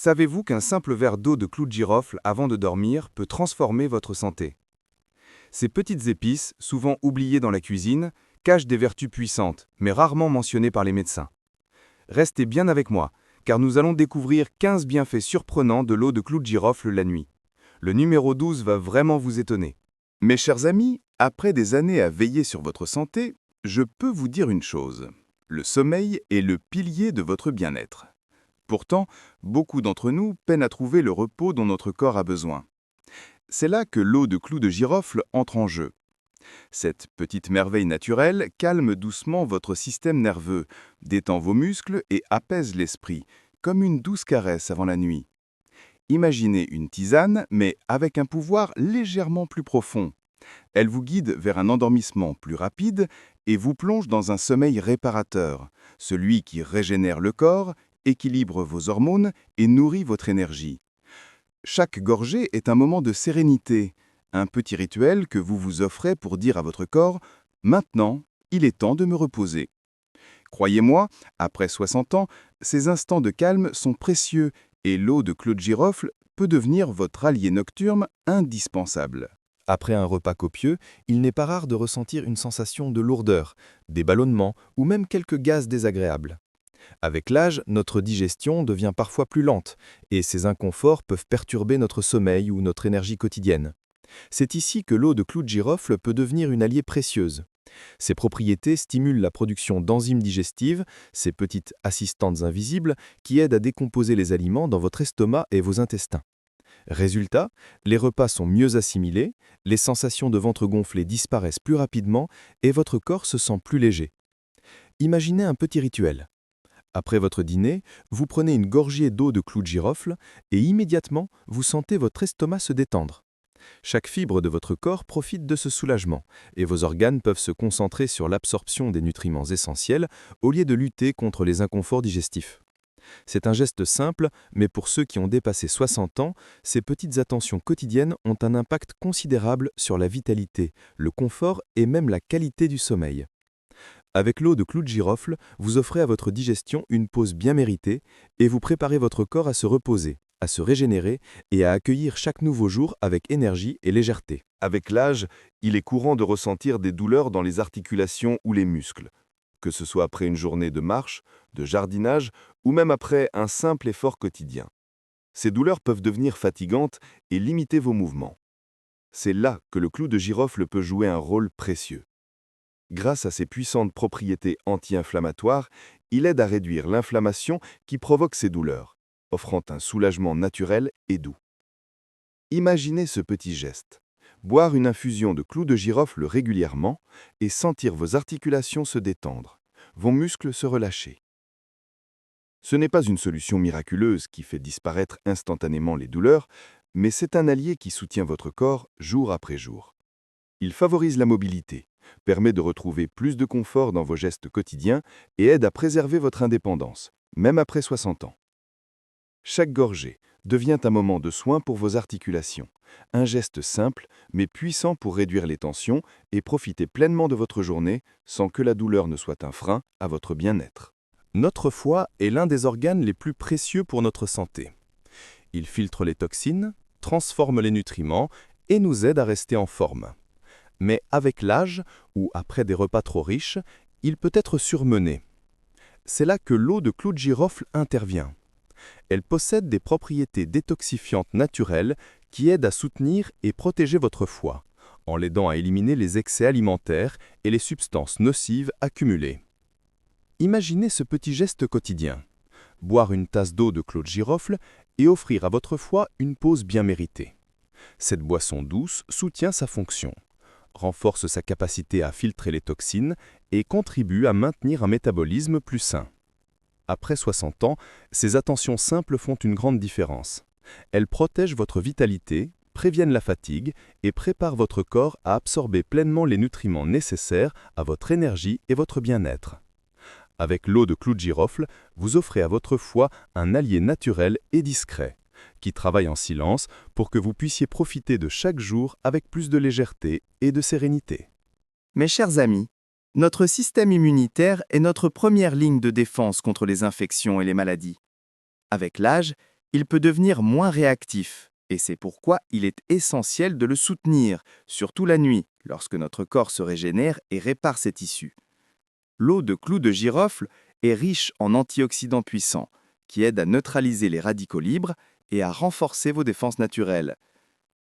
Savez-vous qu'un simple verre d'eau de clou de girofle avant de dormir peut transformer votre santé? Ces petites épices, souvent oubliées dans la cuisine, cachent des vertus puissantes, mais rarement mentionnées par les médecins. Restez bien avec moi, car nous allons découvrir 15 bienfaits surprenants de l'eau de clou de girofle la nuit. Le numéro 12 va vraiment vous étonner. Mes chers amis, après des années à veiller sur votre santé, je peux vous dire une chose. Le sommeil est le pilier de votre bien-être. Pourtant, beaucoup d'entre nous peinent à trouver le repos dont notre corps a besoin. C'est là que l'eau de clou de girofle entre en jeu. Cette petite merveille naturelle calme doucement votre système nerveux, détend vos muscles et apaise l'esprit, comme une douce caresse avant la nuit. Imaginez une tisane, mais avec un pouvoir légèrement plus profond. Elle vous guide vers un endormissement plus rapide et vous plonge dans un sommeil réparateur, celui qui régénère le corps, équilibre vos hormones et nourrit votre énergie. Chaque gorgée est un moment de sérénité, un petit rituel que vous vous offrez pour dire à votre corps « Maintenant, il est temps de me reposer ». Croyez-moi, après 60 ans, ces instants de calme sont précieux et l'eau de clou de girofle peut devenir votre allié nocturne indispensable. Après un repas copieux, il n'est pas rare de ressentir une sensation de lourdeur, des ballonnements ou même quelques gaz désagréables. Avec l'âge, notre digestion devient parfois plus lente et ces inconforts peuvent perturber notre sommeil ou notre énergie quotidienne. C'est ici que l'eau de clou de girofle peut devenir une alliée précieuse. Ses propriétés stimulent la production d'enzymes digestives, ces petites assistantes invisibles qui aident à décomposer les aliments dans votre estomac et vos intestins. Résultat, les repas sont mieux assimilés, les sensations de ventre gonflé disparaissent plus rapidement et votre corps se sent plus léger. Imaginez un petit rituel. Après votre dîner, vous prenez une gorgée d'eau de clou de girofle et immédiatement, vous sentez votre estomac se détendre. Chaque fibre de votre corps profite de ce soulagement et vos organes peuvent se concentrer sur l'absorption des nutriments essentiels au lieu de lutter contre les inconforts digestifs. C'est un geste simple, mais pour ceux qui ont dépassé 60 ans, ces petites attentions quotidiennes ont un impact considérable sur la vitalité, le confort et même la qualité du sommeil. Avec l'eau de clou de girofle, vous offrez à votre digestion une pause bien méritée et vous préparez votre corps à se reposer, à se régénérer et à accueillir chaque nouveau jour avec énergie et légèreté. Avec l'âge, il est courant de ressentir des douleurs dans les articulations ou les muscles, que ce soit après une journée de marche, de jardinage ou même après un simple effort quotidien. Ces douleurs peuvent devenir fatigantes et limiter vos mouvements. C'est là que le clou de girofle peut jouer un rôle précieux. Grâce à ses puissantes propriétés anti-inflammatoires, il aide à réduire l'inflammation qui provoque ces douleurs, offrant un soulagement naturel et doux. Imaginez ce petit geste. Boire une infusion de clou de girofle régulièrement et sentir vos articulations se détendre, vos muscles se relâcher. Ce n'est pas une solution miraculeuse qui fait disparaître instantanément les douleurs, mais c'est un allié qui soutient votre corps jour après jour. Il favorise la mobilité, permet de retrouver plus de confort dans vos gestes quotidiens et aide à préserver votre indépendance, même après 60 ans. Chaque gorgée devient un moment de soin pour vos articulations, un geste simple mais puissant pour réduire les tensions et profiter pleinement de votre journée sans que la douleur ne soit un frein à votre bien-être. Notre foie est l'un des organes les plus précieux pour notre santé. Il filtre les toxines, transforme les nutriments et nous aide à rester en forme. Mais avec l'âge, ou après des repas trop riches, il peut être surmené. C'est là que l'eau de clou de girofle intervient. Elle possède des propriétés détoxifiantes naturelles qui aident à soutenir et protéger votre foie, en l'aidant à éliminer les excès alimentaires et les substances nocives accumulées. Imaginez ce petit geste quotidien. Boire une tasse d'eau de clou de girofle et offrir à votre foie une pause bien méritée. Cette boisson douce soutient sa fonction, renforce sa capacité à filtrer les toxines et contribue à maintenir un métabolisme plus sain. Après 60 ans, ces attentions simples font une grande différence. Elles protègent votre vitalité, préviennent la fatigue et préparent votre corps à absorber pleinement les nutriments nécessaires à votre énergie et votre bien-être. Avec l'eau de clou de girofle, vous offrez à votre foie un allié naturel et discret, qui travaille en silence pour que vous puissiez profiter de chaque jour avec plus de légèreté et de sérénité. Mes chers amis, notre système immunitaire est notre première ligne de défense contre les infections et les maladies. Avec l'âge, il peut devenir moins réactif, et c'est pourquoi il est essentiel de le soutenir, surtout la nuit, lorsque notre corps se régénère et répare ses tissus. L'eau de clou de girofle est riche en antioxydants puissants, qui aident à neutraliser les radicaux libres et à renforcer vos défenses naturelles.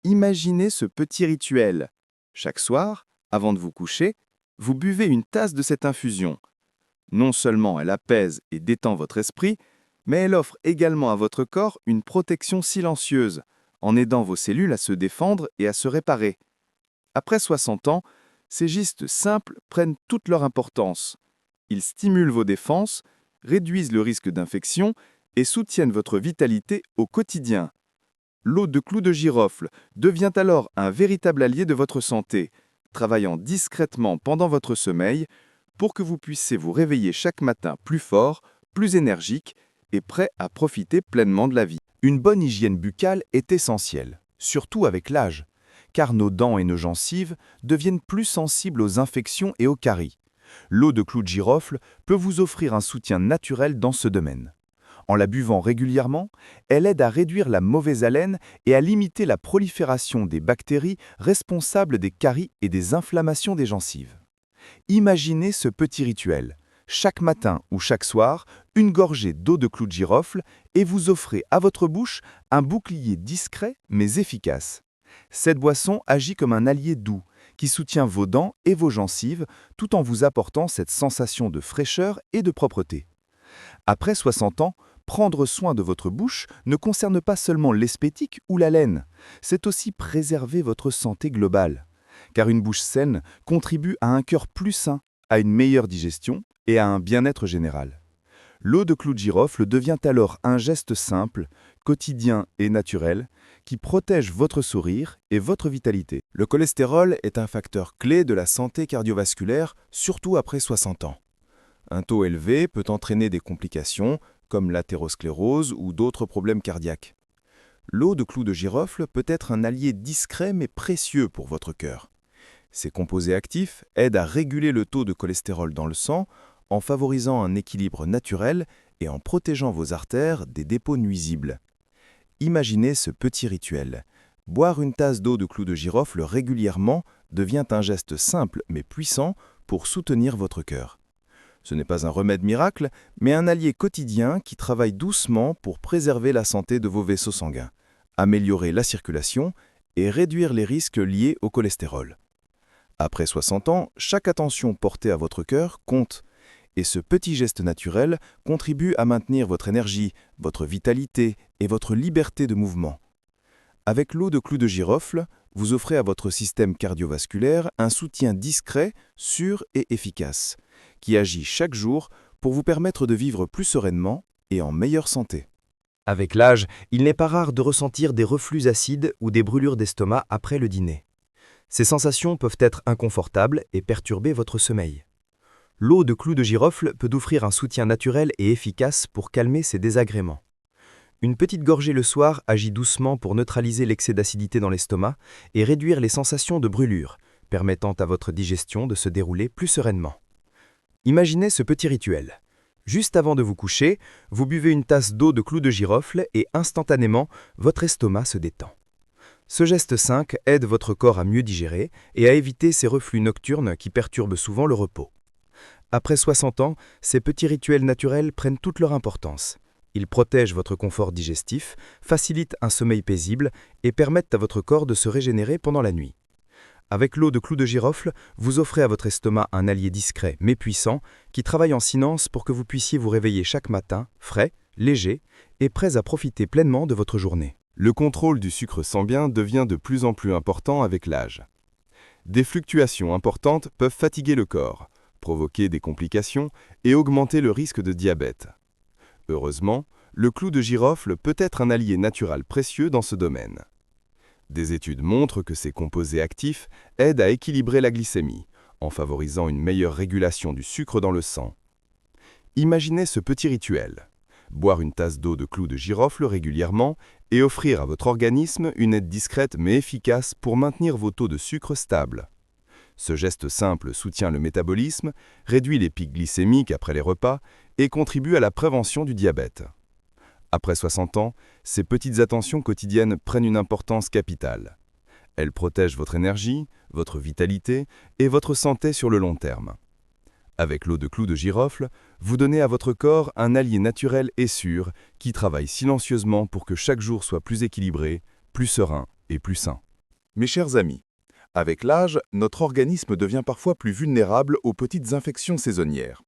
Imaginez ce petit rituel. Chaque soir, avant de vous coucher, vous buvez une tasse de cette infusion. Non seulement elle apaise et détend votre esprit, mais elle offre également à votre corps une protection silencieuse, en aidant vos cellules à se défendre et à se réparer. Après 60 ans, ces gestes simples prennent toute leur importance. Ils stimulent vos défenses, réduisent le risque d'infection et soutiennent votre vitalité au quotidien. L'eau de clou de girofle devient alors un véritable allié de votre santé, travaillant discrètement pendant votre sommeil pour que vous puissiez vous réveiller chaque matin plus fort, plus énergique et prêt à profiter pleinement de la vie. Une bonne hygiène buccale est essentielle, surtout avec l'âge, car nos dents et nos gencives deviennent plus sensibles aux infections et aux caries. L'eau de clou de girofle peut vous offrir un soutien naturel dans ce domaine. En la buvant régulièrement, elle aide à réduire la mauvaise haleine et à limiter la prolifération des bactéries responsables des caries et des inflammations des gencives. Imaginez ce petit rituel. Chaque matin ou chaque soir, une gorgée d'eau de clou de girofle et vous offrez à votre bouche un bouclier discret mais efficace. Cette boisson agit comme un allié doux qui soutient vos dents et vos gencives tout en vous apportant cette sensation de fraîcheur et de propreté. Après 60 ans, prendre soin de votre bouche ne concerne pas seulement l'esthétique ou l'haleine, c'est aussi préserver votre santé globale. Car une bouche saine contribue à un cœur plus sain, à une meilleure digestion et à un bien-être général. L'eau de clou de girofle devient alors un geste simple, quotidien et naturel qui protège votre sourire et votre vitalité. Le cholestérol est un facteur clé de la santé cardiovasculaire, surtout après 60 ans. Un taux élevé peut entraîner des complications comme l'athérosclérose ou d'autres problèmes cardiaques. L'eau de clou de girofle peut être un allié discret mais précieux pour votre cœur. Ces composés actifs aident à réguler le taux de cholestérol dans le sang en favorisant un équilibre naturel et en protégeant vos artères des dépôts nuisibles. Imaginez ce petit rituel. Boire une tasse d'eau de clou de girofle régulièrement devient un geste simple mais puissant pour soutenir votre cœur. Ce n'est pas un remède miracle, mais un allié quotidien qui travaille doucement pour préserver la santé de vos vaisseaux sanguins, améliorer la circulation et réduire les risques liés au cholestérol. Après 60 ans, chaque attention portée à votre cœur compte, et ce petit geste naturel contribue à maintenir votre énergie, votre vitalité et votre liberté de mouvement. Avec l'eau de clou de girofle, vous offrez à votre système cardiovasculaire un soutien discret, sûr et efficace, qui agit chaque jour pour vous permettre de vivre plus sereinement et en meilleure santé. Avec l'âge, il n'est pas rare de ressentir des reflux acides ou des brûlures d'estomac après le dîner. Ces sensations peuvent être inconfortables et perturber votre sommeil. L'eau de clou de girofle peut offrir un soutien naturel et efficace pour calmer ces désagréments. Une petite gorgée le soir agit doucement pour neutraliser l'excès d'acidité dans l'estomac et réduire les sensations de brûlure, permettant à votre digestion de se dérouler plus sereinement. Imaginez ce petit rituel. Juste avant de vous coucher, vous buvez une tasse d'eau de clou de girofle et instantanément, votre estomac se détend. Ce geste 5 aide votre corps à mieux digérer et à éviter ces reflux nocturnes qui perturbent souvent le repos. Après 60 ans, ces petits rituels naturels prennent toute leur importance. Ils protègent votre confort digestif, facilitent un sommeil paisible et permettent à votre corps de se régénérer pendant la nuit. Avec l'eau de clou de girofle, vous offrez à votre estomac un allié discret mais puissant qui travaille en silence pour que vous puissiez vous réveiller chaque matin, frais, léger et prêts à profiter pleinement de votre journée. Le contrôle du sucre sanguin devient de plus en plus important avec l'âge. Des fluctuations importantes peuvent fatiguer le corps, provoquer des complications et augmenter le risque de diabète. Heureusement, le clou de girofle peut être un allié naturel précieux dans ce domaine. Des études montrent que ces composés actifs aident à équilibrer la glycémie, en favorisant une meilleure régulation du sucre dans le sang. Imaginez ce petit rituel. Boire une tasse d'eau de clou de girofle régulièrement et offrir à votre organisme une aide discrète mais efficace pour maintenir vos taux de sucre stables. Ce geste simple soutient le métabolisme, réduit les pics glycémiques après les repas et contribue à la prévention du diabète. Après 60 ans, ces petites attentions quotidiennes prennent une importance capitale. Elles protègent votre énergie, votre vitalité et votre santé sur le long terme. Avec l'eau de clou de girofle, vous donnez à votre corps un allié naturel et sûr qui travaille silencieusement pour que chaque jour soit plus équilibré, plus serein et plus sain. Mes chers amis, avec l'âge, notre organisme devient parfois plus vulnérable aux petites infections saisonnières.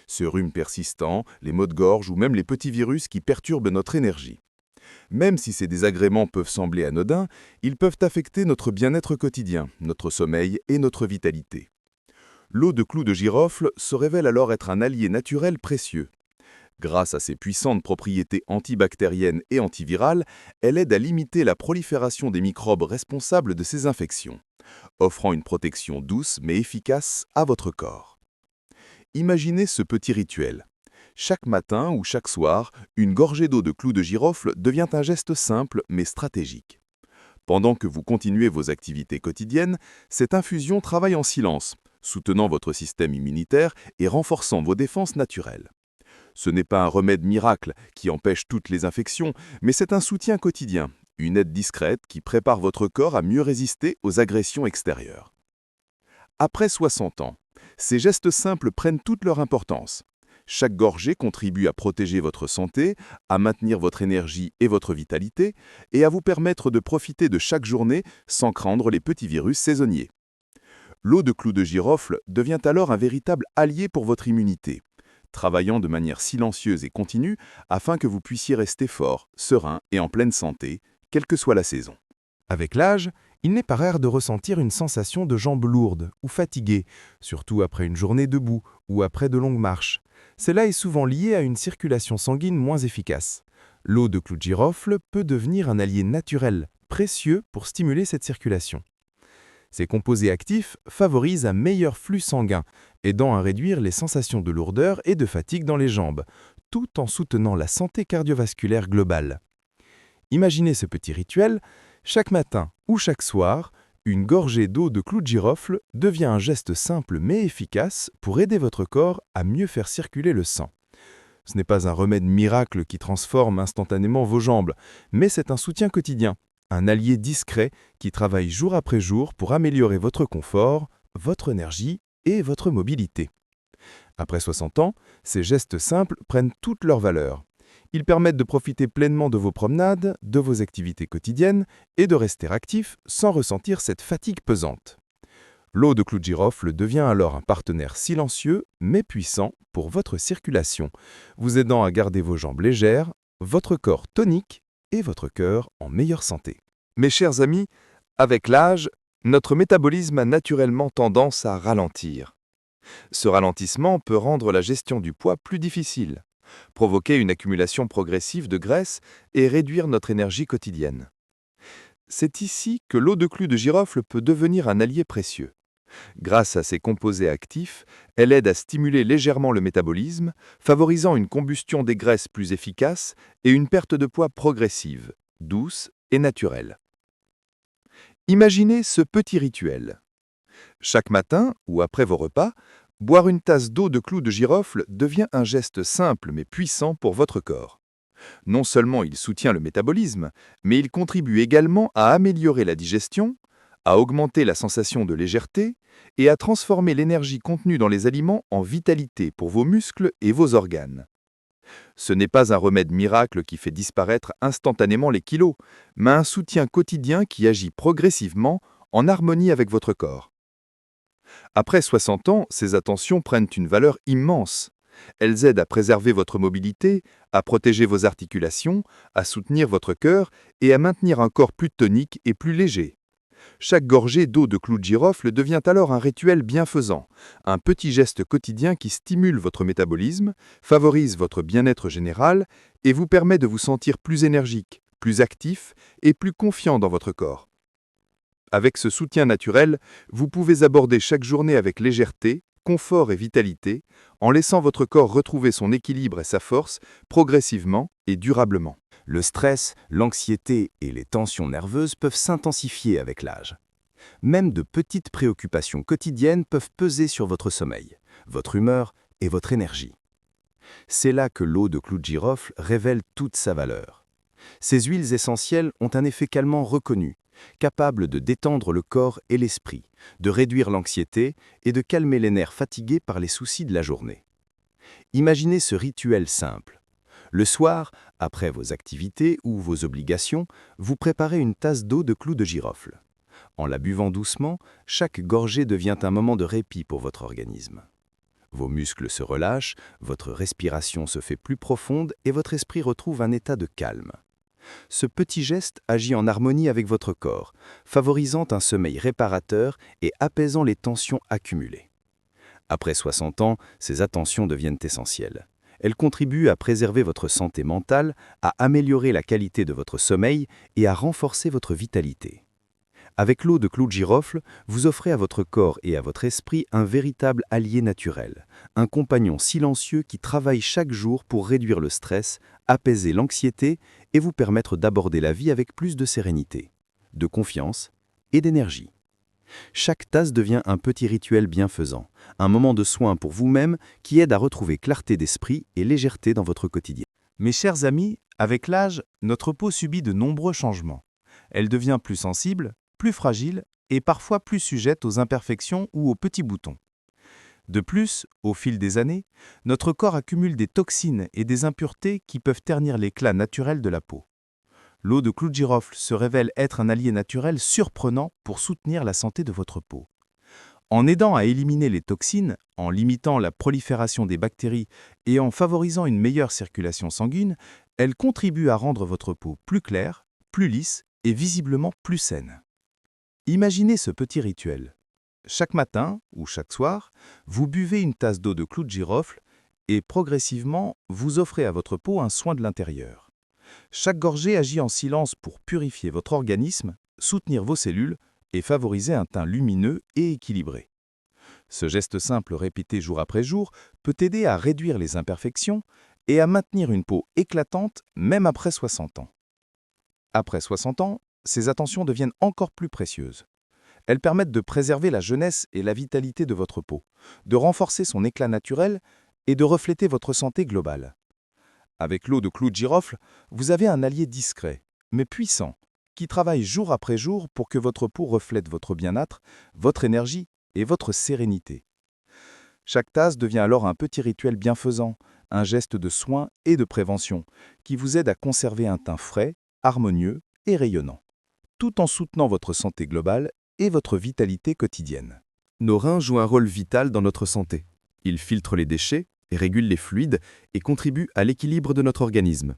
Ce rhume persistant, les maux de gorge ou même les petits virus qui perturbent notre énergie. Même si ces désagréments peuvent sembler anodins, ils peuvent affecter notre bien-être quotidien, notre sommeil et notre vitalité. L'eau de clou de girofle se révèle alors être un allié naturel précieux. Grâce à ses puissantes propriétés antibactériennes et antivirales, elle aide à limiter la prolifération des microbes responsables de ces infections, offrant une protection douce mais efficace à votre corps. Imaginez ce petit rituel. Chaque matin ou chaque soir, une gorgée d'eau de clou de girofle devient un geste simple mais stratégique. Pendant que vous continuez vos activités quotidiennes, cette infusion travaille en silence, soutenant votre système immunitaire et renforçant vos défenses naturelles. Ce n'est pas un remède miracle qui empêche toutes les infections, mais c'est un soutien quotidien, une aide discrète qui prépare votre corps à mieux résister aux agressions extérieures. Après 60 ans, ces gestes simples prennent toute leur importance. Chaque gorgée contribue à protéger votre santé, à maintenir votre énergie et votre vitalité, et à vous permettre de profiter de chaque journée sans craindre les petits virus saisonniers. L'eau de clou de girofle devient alors un véritable allié pour votre immunité, travaillant de manière silencieuse et continue afin que vous puissiez rester fort, serein et en pleine santé, quelle que soit la saison. Avec l'âge, il n'est pas rare de ressentir une sensation de jambes lourdes ou fatiguées, surtout après une journée debout ou après de longues marches. Cela est souvent lié à une circulation sanguine moins efficace. L'eau de clou de girofle peut devenir un allié naturel, précieux pour stimuler cette circulation. Ces composés actifs favorisent un meilleur flux sanguin, aidant à réduire les sensations de lourdeur et de fatigue dans les jambes, tout en soutenant la santé cardiovasculaire globale. Imaginez ce petit rituel. Chaque matin ou chaque soir, une gorgée d'eau de clou de girofle devient un geste simple mais efficace pour aider votre corps à mieux faire circuler le sang. Ce n'est pas un remède miracle qui transforme instantanément vos jambes, mais c'est un soutien quotidien, un allié discret qui travaille jour après jour pour améliorer votre confort, votre énergie et votre mobilité. Après 60 ans, ces gestes simples prennent toute leur valeur. Ils permettent de profiter pleinement de vos promenades, de vos activités quotidiennes et de rester actif sans ressentir cette fatigue pesante. L'eau de clou de girofle devient alors un partenaire silencieux mais puissant pour votre circulation, vous aidant à garder vos jambes légères, votre corps tonique et votre cœur en meilleure santé. Mes chers amis, avec l'âge, notre métabolisme a naturellement tendance à ralentir. Ce ralentissement peut rendre la gestion du poids plus difficile, provoquer une accumulation progressive de graisse et réduire notre énergie quotidienne. C'est ici que l'eau de clou de girofle peut devenir un allié précieux. Grâce à ses composés actifs, elle aide à stimuler légèrement le métabolisme, favorisant une combustion des graisses plus efficace et une perte de poids progressive, douce et naturelle. Imaginez ce petit rituel. Chaque matin ou après vos repas, boire une tasse d'eau de clou de girofle devient un geste simple mais puissant pour votre corps. Non seulement il soutient le métabolisme, mais il contribue également à améliorer la digestion, à augmenter la sensation de légèreté et à transformer l'énergie contenue dans les aliments en vitalité pour vos muscles et vos organes. Ce n'est pas un remède miracle qui fait disparaître instantanément les kilos, mais un soutien quotidien qui agit progressivement en harmonie avec votre corps. Après 60 ans, ces attentions prennent une valeur immense. Elles aident à préserver votre mobilité, à protéger vos articulations, à soutenir votre cœur et à maintenir un corps plus tonique et plus léger. Chaque gorgée d'eau de clou de girofle devient alors un rituel bienfaisant, un petit geste quotidien qui stimule votre métabolisme, favorise votre bien-être général et vous permet de vous sentir plus énergique, plus actif et plus confiant dans votre corps. Avec ce soutien naturel, vous pouvez aborder chaque journée avec légèreté, confort et vitalité, en laissant votre corps retrouver son équilibre et sa force progressivement et durablement. Le stress, l'anxiété et les tensions nerveuses peuvent s'intensifier avec l'âge. Même de petites préoccupations quotidiennes peuvent peser sur votre sommeil, votre humeur et votre énergie. C'est là que l'eau de clou de girofle révèle toute sa valeur. Ces huiles essentielles ont un effet calmant reconnu, capable de détendre le corps et l'esprit, de réduire l'anxiété et de calmer les nerfs fatigués par les soucis de la journée. Imaginez ce rituel simple. Le soir, après vos activités ou vos obligations, vous préparez une tasse d'eau de clou de girofle. En la buvant doucement, chaque gorgée devient un moment de répit pour votre organisme. Vos muscles se relâchent, votre respiration se fait plus profonde et votre esprit retrouve un état de calme. Ce petit geste agit en harmonie avec votre corps, favorisant un sommeil réparateur et apaisant les tensions accumulées. Après 60 ans, ces attentions deviennent essentielles. Elles contribuent à préserver votre santé mentale, à améliorer la qualité de votre sommeil et à renforcer votre vitalité. Avec l'eau de clou de girofle, vous offrez à votre corps et à votre esprit un véritable allié naturel, un compagnon silencieux qui travaille chaque jour pour réduire le stress, apaiser l'anxiété et vous permettre d'aborder la vie avec plus de sérénité, de confiance et d'énergie. Chaque tasse devient un petit rituel bienfaisant, un moment de soin pour vous-même qui aide à retrouver clarté d'esprit et légèreté dans votre quotidien. Mes chers amis, avec l'âge, notre peau subit de nombreux changements. Elle devient plus sensible, plus fragile et parfois plus sujette aux imperfections ou aux petits boutons. De plus, au fil des années, notre corps accumule des toxines et des impuretés qui peuvent ternir l'éclat naturel de la peau. L'eau de clou de girofle se révèle être un allié naturel surprenant pour soutenir la santé de votre peau. En aidant à éliminer les toxines, en limitant la prolifération des bactéries et en favorisant une meilleure circulation sanguine, elle contribue à rendre votre peau plus claire, plus lisse et visiblement plus saine. Imaginez ce petit rituel. Chaque matin ou chaque soir, vous buvez une tasse d'eau de clou de girofle et progressivement, vous offrez à votre peau un soin de l'intérieur. Chaque gorgée agit en silence pour purifier votre organisme, soutenir vos cellules et favoriser un teint lumineux et équilibré. Ce geste simple répété jour après jour peut aider à réduire les imperfections et à maintenir une peau éclatante même après 60 ans. Après 60 ans, ces attentions deviennent encore plus précieuses. Elles permettent de préserver la jeunesse et la vitalité de votre peau, de renforcer son éclat naturel et de refléter votre santé globale. Avec l'eau de clou de girofle, vous avez un allié discret, mais puissant, qui travaille jour après jour pour que votre peau reflète votre bien-être, votre énergie et votre sérénité. Chaque tasse devient alors un petit rituel bienfaisant, un geste de soin et de prévention, qui vous aide à conserver un teint frais, harmonieux et rayonnant, tout en soutenant votre santé globale et votre vitalité quotidienne. Nos reins jouent un rôle vital dans notre santé. Ils filtrent les déchets et régulent les fluides et contribuent à l'équilibre de notre organisme.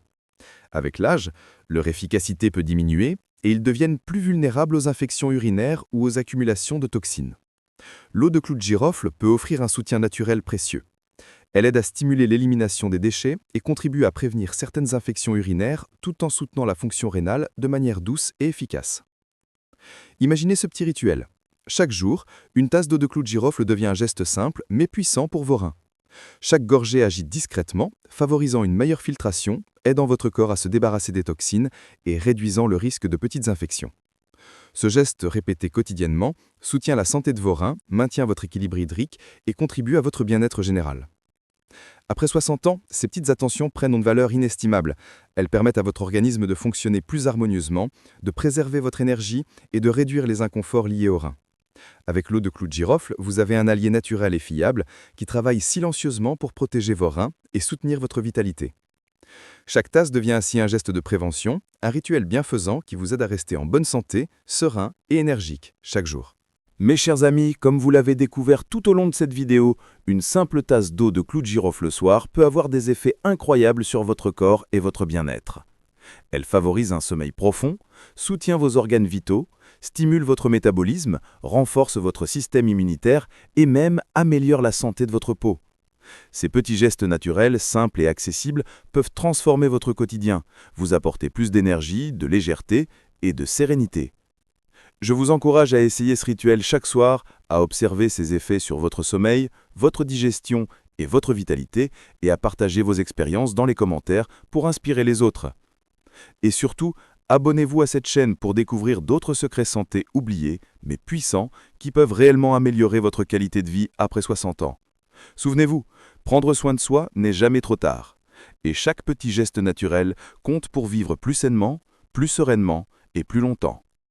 Avec l'âge, leur efficacité peut diminuer et ils deviennent plus vulnérables aux infections urinaires ou aux accumulations de toxines. L'eau de clou de girofle peut offrir un soutien naturel précieux. Elle aide à stimuler l'élimination des déchets et contribue à prévenir certaines infections urinaires tout en soutenant la fonction rénale de manière douce et efficace. Imaginez ce petit rituel. Chaque jour, une tasse d'eau de clou de girofle devient un geste simple mais puissant pour vos reins. Chaque gorgée agit discrètement, favorisant une meilleure filtration, aidant votre corps à se débarrasser des toxines et réduisant le risque de petites infections. Ce geste répété quotidiennement soutient la santé de vos reins, maintient votre équilibre hydrique et contribue à votre bien-être général. Après 60 ans, ces petites attentions prennent une valeur inestimable. Elles permettent à votre organisme de fonctionner plus harmonieusement, de préserver votre énergie et de réduire les inconforts liés aux reins. Avec l'eau de clou de girofle, vous avez un allié naturel et fiable qui travaille silencieusement pour protéger vos reins et soutenir votre vitalité. Chaque tasse devient ainsi un geste de prévention, un rituel bienfaisant qui vous aide à rester en bonne santé, serein et énergique chaque jour. Mes chers amis, comme vous l'avez découvert tout au long de cette vidéo, une simple tasse d'eau de clou de girofle le soir peut avoir des effets incroyables sur votre corps et votre bien-être. Elle favorise un sommeil profond, soutient vos organes vitaux, stimule votre métabolisme, renforce votre système immunitaire et même améliore la santé de votre peau. Ces petits gestes naturels, simples et accessibles, peuvent transformer votre quotidien, vous apporter plus d'énergie, de légèreté et de sérénité. Je vous encourage à essayer ce rituel chaque soir, à observer ses effets sur votre sommeil, votre digestion et votre vitalité, et à partager vos expériences dans les commentaires pour inspirer les autres. Et surtout, abonnez-vous à cette chaîne pour découvrir d'autres secrets santé oubliés, mais puissants, qui peuvent réellement améliorer votre qualité de vie après 60 ans. Souvenez-vous, prendre soin de soi n'est jamais trop tard. Et chaque petit geste naturel compte pour vivre plus sainement, plus sereinement et plus longtemps.